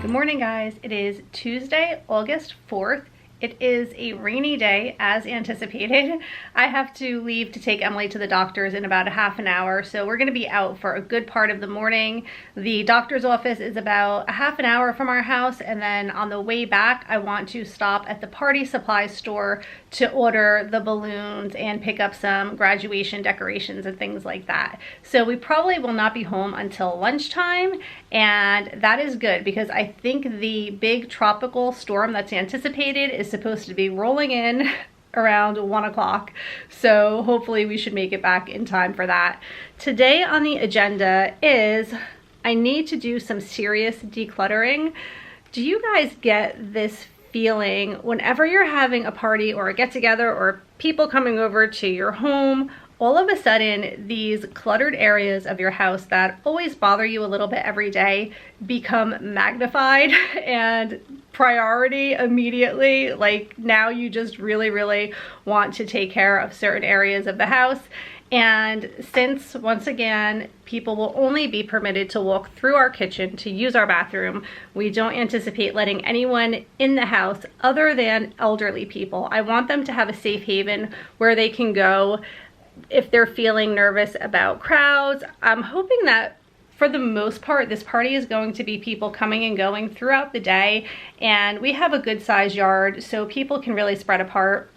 Good morning, guys. It is Tuesday, August 4th. It is a rainy day as anticipated. I have to leave to take Emily to the doctor's in about a half an hour, so we're going to be out for a good part of the morning. The doctor's office is about a half an hour from our house, and then on the way back I want to stop at the party supply store to order the balloons and pick up some graduation decorations and things like that. So we probably will not be home until lunchtime, and that is good because I think the big tropical storm that's anticipated is supposed to be rolling in around 1 o'clock. So hopefully we should make it back in time for that. Today on the agenda is I need to do some serious decluttering. Do you guys get this feeling whenever you're having a party or a get-together or people coming over to your home, all of a sudden these cluttered areas of your house that always bother you a little bit every day become magnified and priority immediately? Like now you just really want to take care of certain areas of the house. And since, once again, people will only be permitted to walk through our kitchen to use our bathroom, we don't anticipate letting anyone in the house other than elderly people. I want them to have a safe haven where they can go if they're feeling nervous about crowds. I'm hoping that for the most part, this party is going to be people coming and going throughout the day, and we have a good sized yard so people can really spread apart.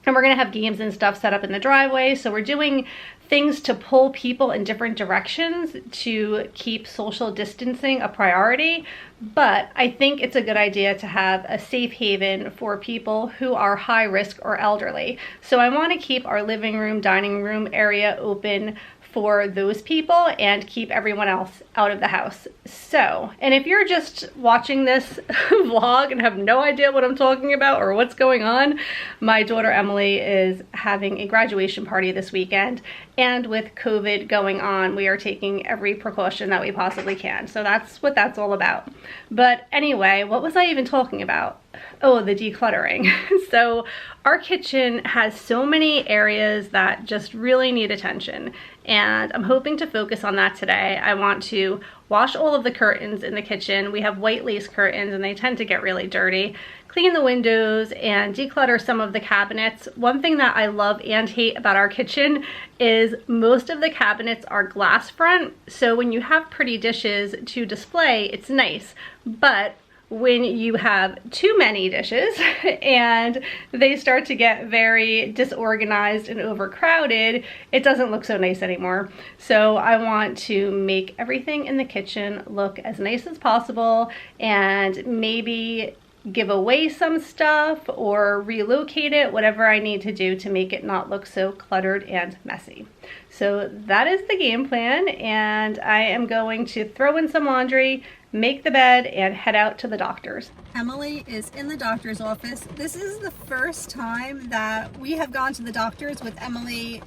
And we're gonna have games and stuff set up in the driveway, so we're doing things to pull people in different directions to keep social distancing a priority. But I think it's a good idea to have a safe haven for people who are high risk or elderly. So I want to keep our living room, dining room area open for those people and keep everyone else out of the house. So, and if you're just watching this vlog and have no idea what I'm talking about or what's going on, my daughter Emily is having a graduation party this weekend, and with COVID going on, we are taking every precaution that we possibly can. So that's what that's all about. But anyway, what was I even talking about? Oh, the decluttering. So our kitchen has so many areas that just really need attention, and I'm hoping to focus on that today. I want to wash all of the curtains in the kitchen. We have white lace curtains and they tend to get really dirty. Clean the windows and declutter some of the cabinets. One thing that I love and hate about our kitchen is most of the cabinets are glass front, so when you have pretty dishes to display, it's nice. But when you have too many dishes and they start to get very disorganized and overcrowded, it doesn't look so nice anymore. So I want to make everything in the kitchen look as nice as possible and maybe give away some stuff or relocate it, whatever I need to do to make it not look so cluttered and messy. So that is the game plan, and I am going to throw in some laundry, make the bed, and head out to the doctor's. Emily is in the doctor's office. This is the first time that we have gone to the doctor's with Emily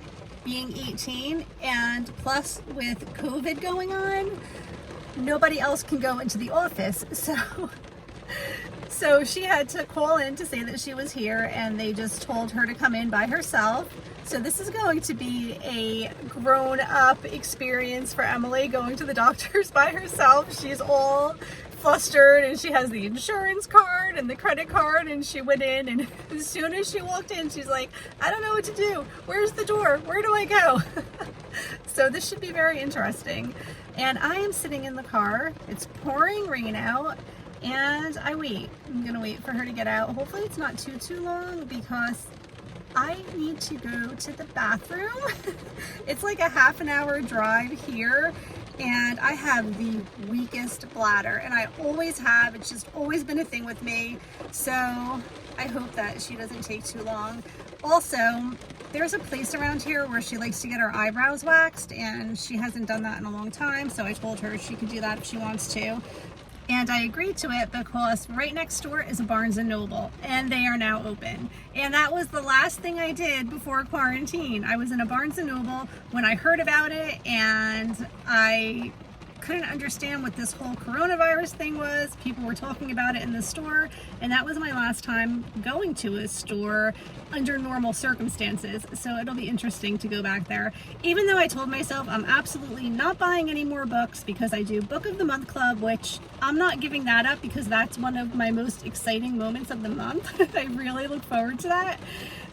being 18, and plus with COVID going on, nobody else can go into the office. So she had to call in to say that she was here, and they just told her to come in by herself. So this is going to be a grown-up experience for Emily, going to the doctor's by herself. She's all flustered, and she has the insurance card and the credit card, and she went in, and as soon as she walked in, she's like, I don't know what to do. Where's the door? Where do I go? So this should be very interesting. And I am sitting in the car. It's pouring rain out. And I wait. I'm gonna wait for her to get out. Hopefully it's not too long because I need to go to the bathroom. It's like a half an hour drive here, and I have the weakest bladder, and I always have. It's just always been a thing with me. So I hope that she doesn't take too long. Also, there's a place around here where she likes to get her eyebrows waxed, and she hasn't done that in a long time, so I told her she could do that if she wants to. And I agreed to it because right next door is a Barnes & Noble, and they are now open. And that was the last thing I did before quarantine. I was in a Barnes & Noble when I heard about it, and I couldn't understand what this whole coronavirus thing was. People were talking about it in the store, and that was my last time going to a store under normal circumstances. So it'll be interesting to go back there. Even though I told myself I'm absolutely not buying any more books because I do Book of the Month Club, which I'm not giving that up because that's one of my most exciting moments of the month. I really look forward to that.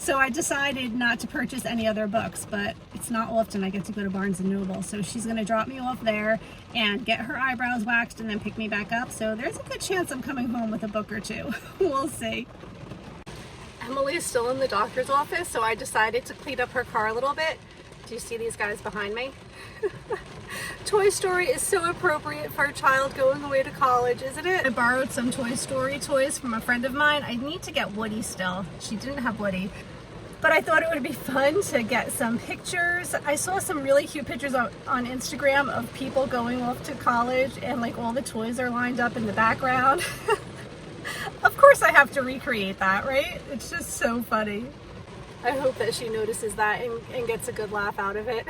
So I decided not to purchase any other books, but it's not often I get to go to Barnes & Noble. So she's gonna drop me off there and get her eyebrows waxed and then pick me back up. So there's a good chance I'm coming home with a book or two. We'll see. Emily's still in the doctor's office, so I decided to clean up her car a little bit. Do you see these guys behind me? Toy Story is so appropriate for a child going away to college, isn't it? I borrowed some Toy Story toys from a friend of mine. I need to get Woody still. She didn't have Woody. But I thought it would be fun to get some pictures. I saw some really cute pictures on Instagram of people going off to college and like all the toys are lined up in the background. Of course I have to recreate that, right? It's just so funny. I hope that she notices that and gets a good laugh out of it.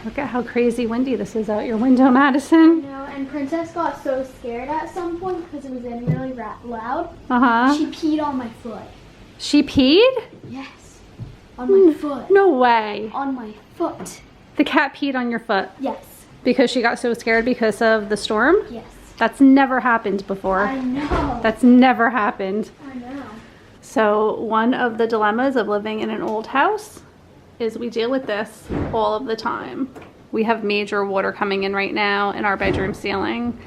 Look at how crazy windy this is out your window, Madison. No, and Princess got so scared at some point because it was getting really loud. Uh-huh. She peed on my foot. She peed? Yes. On my foot. No way. On my foot. The cat peed on your foot? Yes. Because she got so scared because of the storm? Yes. That's never happened before. I know. That's never happened. I know. So one of the dilemmas of living in an old house is we deal with this all of the time. We have major water coming in right now in our bedroom ceiling.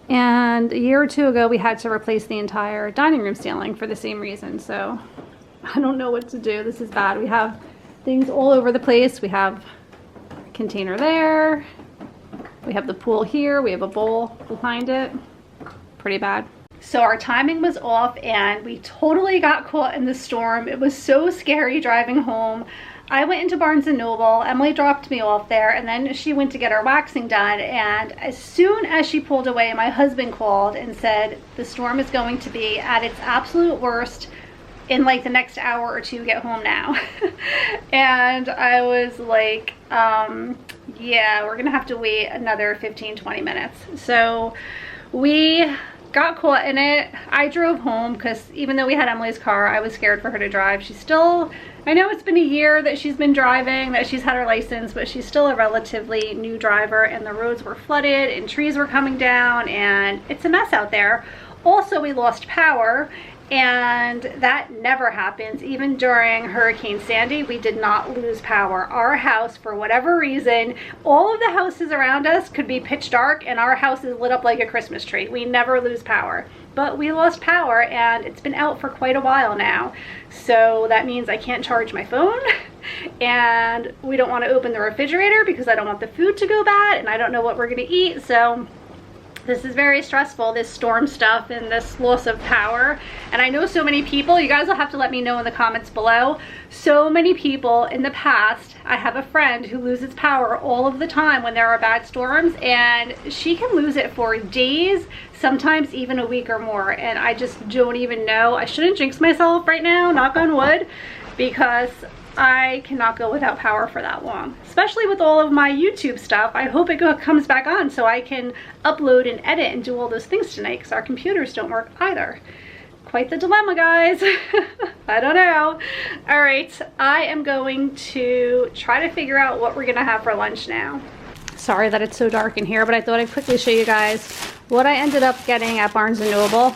And a year or two ago, we had to replace the entire dining room ceiling for the same reason. So I don't know what to do. This is bad. We have things all over the place. We have a container there. We have the pool here. We have a bowl behind it. Pretty bad. So our timing was off and we totally got caught in the storm. It was so scary driving home. I went into Barnes & Noble, Emily dropped me off there, and then she went to get her waxing done, and as soon as she pulled away, my husband called and said, the storm is going to be at its absolute worst in like the next hour or two, get home now. And I was like, yeah, we're gonna have to wait another 15-20 minutes. So we got caught in it. I drove home because even though we had Emily's car, I was scared for her to drive. She's still, I know it's been a year that she's been driving, that she's had her license, but she's still a relatively new driver, and the roads were flooded and trees were coming down and it's a mess out there. Also, we lost power, and that never happens. Even during Hurricane Sandy, we did not lose power. Our house, for whatever reason, all of the houses around us could be pitch dark and our house is lit up like a Christmas tree. We never lose power. But we lost power and it's been out for quite a while now. So that means I can't charge my phone and we don't want to open the refrigerator because I don't want the food to go bad and I don't know what we're gonna eat. So this is very stressful, this storm stuff and this loss of power. And I know so many people, you guys will have to let me know in the comments below, so many people in the past, I have a friend who loses power all of the time when there are bad storms, and she can lose it for days, sometimes even a week or more, and I just don't even know. I shouldn't jinx myself right now, knock on wood, because I cannot go without power for that long, especially with all of my YouTube stuff. I hope it comes back on so I can upload and edit and do all those things tonight because our computers don't work either. Quite the dilemma, guys. I don't know. All right, I am going to try to figure out what we're gonna have for lunch now. Sorry that it's so dark in here, but I thought I'd quickly show you guys what I ended up getting at Barnes & Noble.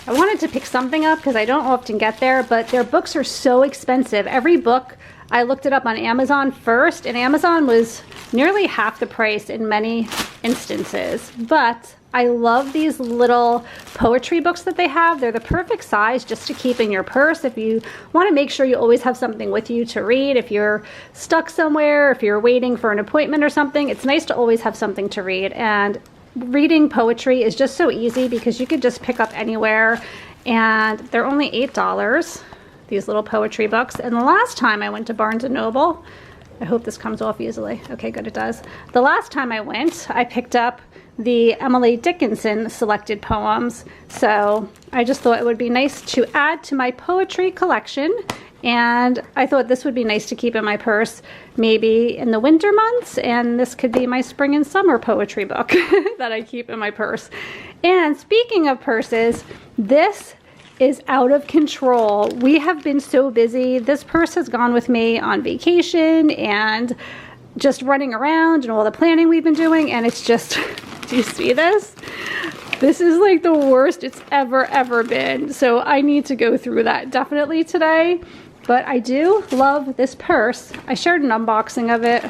I wanted to pick something up because I don't often get there, but their books are so expensive. Every book I looked it up on Amazon first, and Amazon was nearly half the price in many instances. But I love these little poetry books that they have. They're the perfect size just to keep in your purse if you want to make sure you always have something with you to read. If you're stuck somewhere, if you're waiting for an appointment or something, it's nice to always have something to read. And reading poetry is just so easy because you could just pick up anywhere, and they're only $8, these little poetry books. And the last time I went to Barnes & Noble, I hope this comes off easily. Okay, good, it does. The last time I went, I picked up the Emily Dickinson selected poems. So I just thought it would be nice to add to my poetry collection. And I thought this would be nice to keep in my purse maybe in the winter months. And this could be my spring and summer poetry book that I keep in my purse. And speaking of purses, this is out of control. We have been so busy. This purse has gone with me on vacation and just running around and all the planning we've been doing, and it's just, do you see this? This is like the worst it's ever been. So I need to go through that definitely today. But I do love this purse. I shared an unboxing of it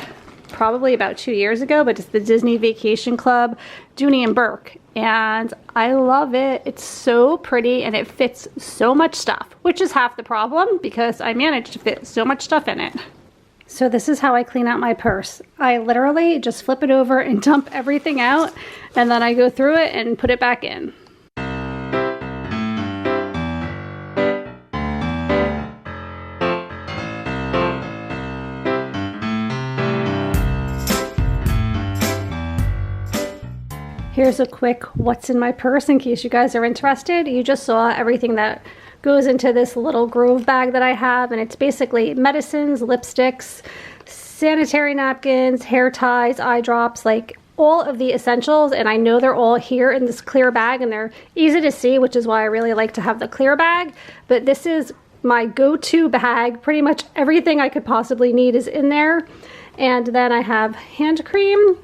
probably about 2 years ago, but it's the Disney Vacation Club Dooney and Burke. And I love it. It's so pretty and it fits so much stuff, which is half the problem because I managed to fit so much stuff in it. So this is how I clean out my purse. I literally just flip it over and dump everything out, and then I go through it and put it back in. Here's a quick what's in my purse in case you guys are interested. You just saw everything that goes into this little Grove bag that I have, and it's basically medicines, lipsticks, sanitary napkins, hair ties, eye drops, like all of the essentials. And I know they're all here in this clear bag, and they're easy to see, which is why I really like to have the clear bag. But this is my go-to bag. Pretty much everything I could possibly need is in there. And then I have hand cream,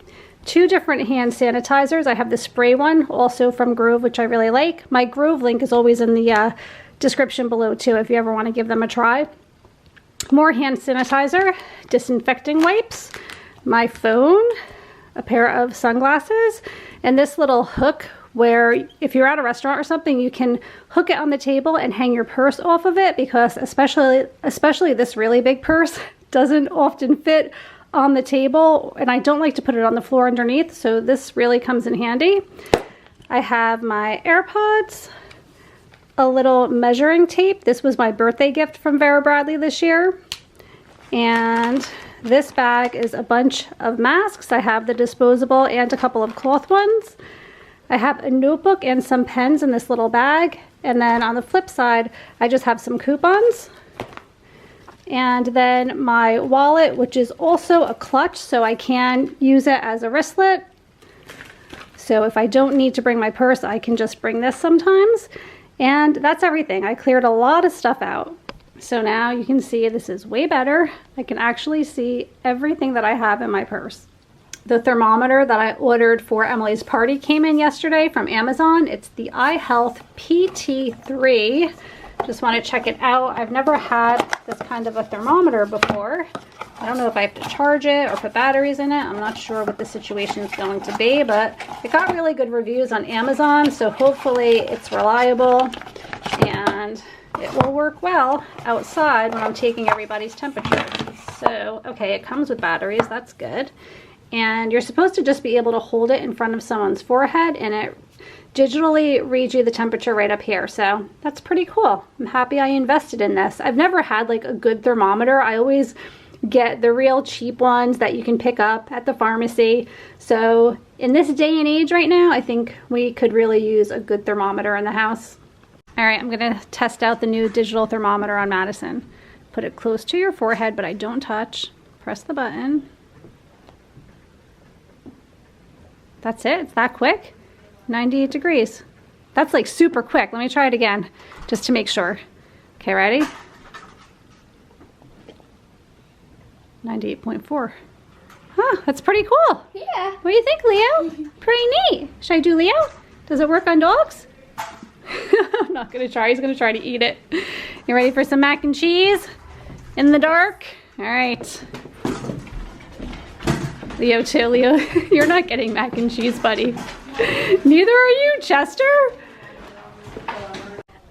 2 different hand sanitizers. I have the spray one also from Grove, which I really like. My Grove link is always in the description below too if you ever want to give them a try. More hand sanitizer, disinfecting wipes, my phone, a pair of sunglasses, and this little hook where if you're at a restaurant or something, you can hook it on the table and hang your purse off of it, because especially this really big purse doesn't often fit on the table, and I don't like to put it on the floor underneath, so this really comes in handy. I have my AirPods, a little measuring tape. This was my birthday gift from Vera Bradley this year. And this bag is a bunch of masks. I have the disposable and a couple of cloth ones. I have a notebook and some pens in this little bag. And then on the flip side, I just have some coupons. And then my wallet, which is also a clutch, so I can use it as a wristlet. So if I don't need to bring my purse, I can just bring this sometimes. And that's everything. I cleared a lot of stuff out. So now you can see this is way better. I can actually see everything that I have in my purse. The thermometer that I ordered for Emily's party came in yesterday from Amazon. It's the iHealth PT3. Just want to check it out. I've never had this kind of a thermometer before. I don't know if I have to charge it or put batteries in it. I'm not sure what the situation is going to be, but it got really good reviews on Amazon, so hopefully it's reliable and it will work well outside when I'm taking everybody's temperature. So, okay, it comes with batteries. That's good. And you're supposed to just be able to hold it in front of someone's forehead, and it digitally reads you the temperature right up here. So that's pretty cool. I'm happy I invested in this. I've never had like a good thermometer. I always get the real cheap ones that you can pick up at the pharmacy. So in this day and age right now, I think we could really use a good thermometer in the house. All right, I'm gonna test out the new digital thermometer on Madison. Put it close to your forehead, but I don't touch. Press the button. That's it, it's that quick. 98 degrees. That's like super quick. Let me try it again just to make sure. Okay, ready? 98.4. Huh, that's pretty cool. Yeah. What do you think, Leo? Pretty neat. Should I do Leo? Does it work on dogs? I'm not gonna try. He's gonna try to eat it. You ready for some mac and cheese in the dark? All right. Leo too. Leo, you're not getting mac and cheese, buddy. Neither are you, Chester.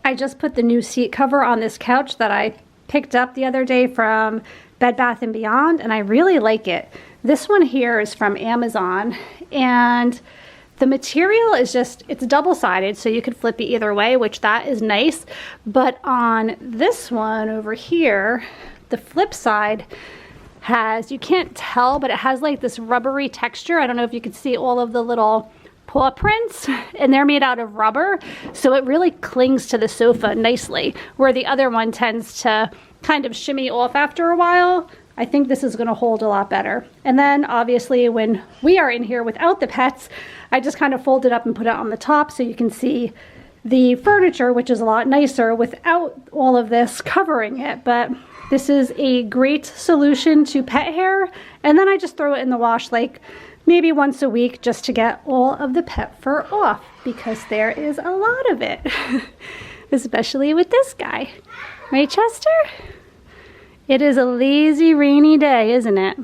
I just put the new seat cover on this couch that I picked up the other day from Bed Bath & Beyond, and I really like it. This one here is from Amazon, and the material is just, it's double-sided, so you could flip it either way, which that is nice. But on this one over here, the flip side has, you can't tell, but it has like this rubbery texture. I don't know if you can see all of the little paw prints, and they're made out of rubber, so it really clings to the sofa nicely, where the other one tends to kind of shimmy off after a while. I think this is going to hold a lot better. And then obviously when we are in here without the pets, I just kind of fold it up and put it on the top so you can see the furniture, which is a lot nicer without all of this covering it. But this is a great solution to pet hair, and then I just throw it in the wash like maybe once a week just to get all of the pet fur off, because there is a lot of it, especially with this guy. Right, Chester? It is a lazy, rainy day, isn't it?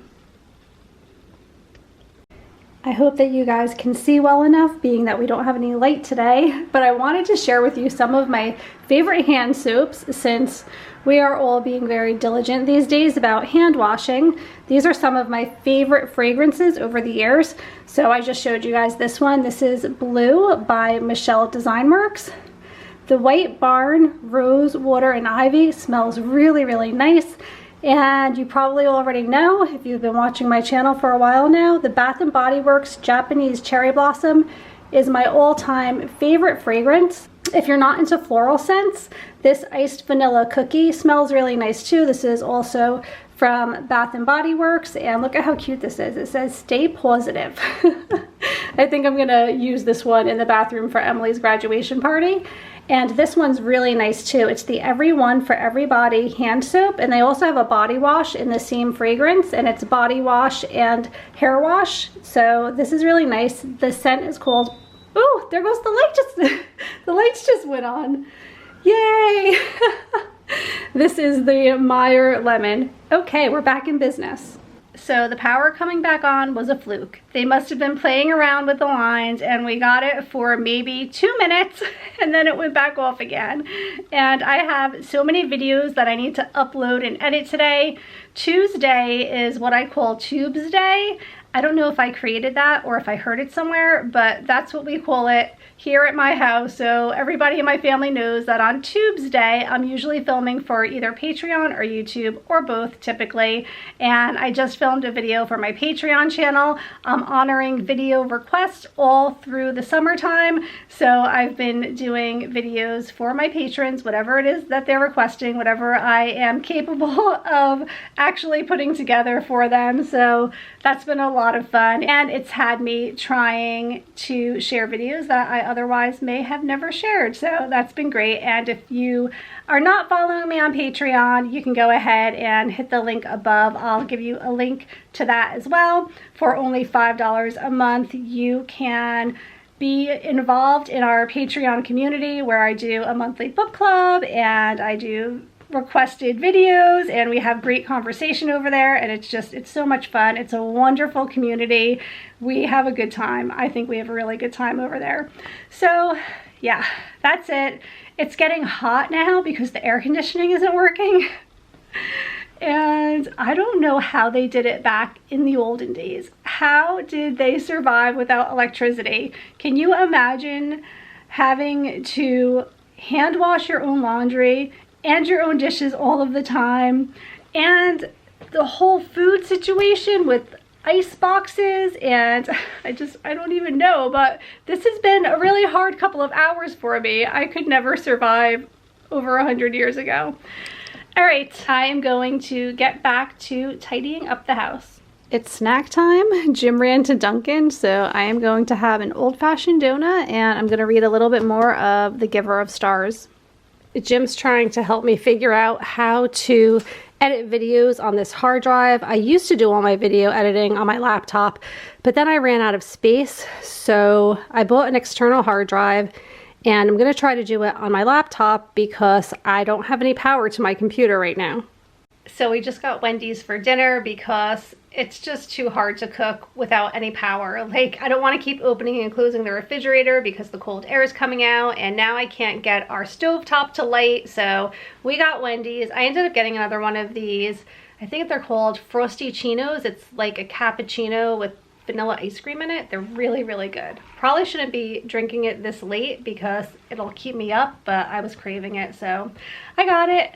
I hope that you guys can see well enough, being that we don't have any light today, but I wanted to share with you some of my favorite hand soaps, since we are all being very diligent these days about hand washing. These are some of my favorite fragrances over the years. So I just showed you guys this one. This is Blue by Michelle Design Works. The White Barn Rose, Water, and Ivy smells really, really nice. And you probably already know, if you've been watching my channel for a while now, the Bath & Body Works Japanese Cherry Blossom is my all-time favorite fragrance. If you're not into floral scents, this Iced Vanilla Cookie smells really nice too. This is also from Bath & Body Works, and look at how cute this is. It says, "Stay positive." I think I'm gonna use this one in the bathroom for Emily's graduation party. And this one's really nice too. It's the Every One for Everybody hand soap, and they also have a body wash in the same fragrance, and it's body wash and hair wash. So this is really nice. The scent is called, ooh, there goes the light, the lights just went on. Yay! This is the Meyer Lemon. Okay, we're back in business. So the power coming back on was a fluke. They must have been playing around with the lines, and we got it for maybe 2 minutes, and then it went back off again. And I have so many videos that I need to upload and edit today. Tuesday is what I call Tubes Day. I don't know if I created that or if I heard it somewhere, but that's what we call it here at my house. So everybody in my family knows that on Tubes Day, I'm usually filming for either Patreon or YouTube, or both typically. And I just filmed a video for my Patreon channel. I'm honoring video requests all through the summertime. So I've been doing videos for my patrons, whatever it is that they're requesting, whatever I am capable of actually putting together for them. So that's been a lot of fun, and it's had me trying to share videos that I otherwise may have never shared. So that's been great. And if you are not following me on Patreon, you can go ahead and hit the link above. I'll give you a link to that as well. For only $5 a month, you can be involved in our Patreon community, where I do a monthly book club and I do requested videos, and we have great conversation over there, and it's so much fun. It's a wonderful community. We have a good time. I think we have a really good time over there. So yeah, that's it. It's getting hot now because the air conditioning isn't working. And I don't know how they did it back in the olden days. How did they survive without electricity? Can you imagine having to hand wash your own laundry and your own dishes all of the time, and the whole food situation with ice boxes? And I don't even know, but this has been a really hard couple of hours for me. I could never survive over 100 years ago. All right, I am going to get back to tidying up the house. It's snack time. Jim ran to Dunkin', so I am going to have an old-fashioned donut, and I'm gonna read a little bit more of The Giver of Stars. Jim's trying to help me figure out how to edit videos on this hard drive. I used to do all my video editing on my laptop, but then I ran out of space, so I bought an external hard drive, and I'm gonna try to do it on my laptop because I don't have any power to my computer right now. So we just got Wendy's for dinner because it's just too hard to cook without any power. Like, I don't want to keep opening and closing the refrigerator because the cold air is coming out, and now I can't get our stovetop to light, so we got Wendy's. I ended up getting another one of these. I think they're called Frosty Chinos. It's like a cappuccino with vanilla ice cream in it. They're really, really good. Probably shouldn't be drinking it this late because it'll keep me up, but I was craving it, so I got it.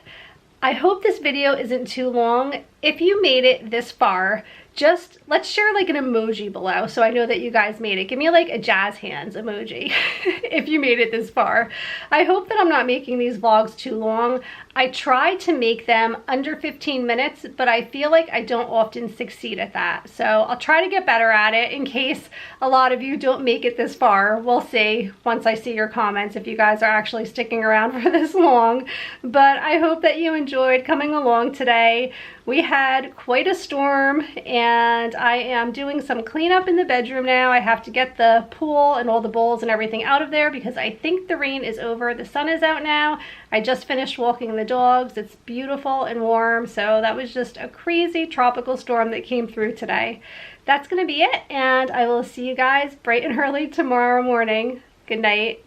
I hope this video isn't too long. If you made it this far, just let's share like an emoji below so I know that you guys made it. Give me like a jazz hands emoji if you made it this far. I hope that I'm not making these vlogs too long. I try to make them under 15 minutes, but I feel like I don't often succeed at that. So I'll try to get better at it in case a lot of you don't make it this far. We'll see once I see your comments if you guys are actually sticking around for this long. But I hope that you enjoyed coming along today. We had quite a storm, and I am doing some cleanup in the bedroom now. I have to get the pool and all the bowls and everything out of there because I think the rain is over. The sun is out now. I just finished walking the dogs. It's beautiful and warm, so that was just a crazy tropical storm that came through today. That's going to be it, and I will see you guys bright and early tomorrow morning. Good night.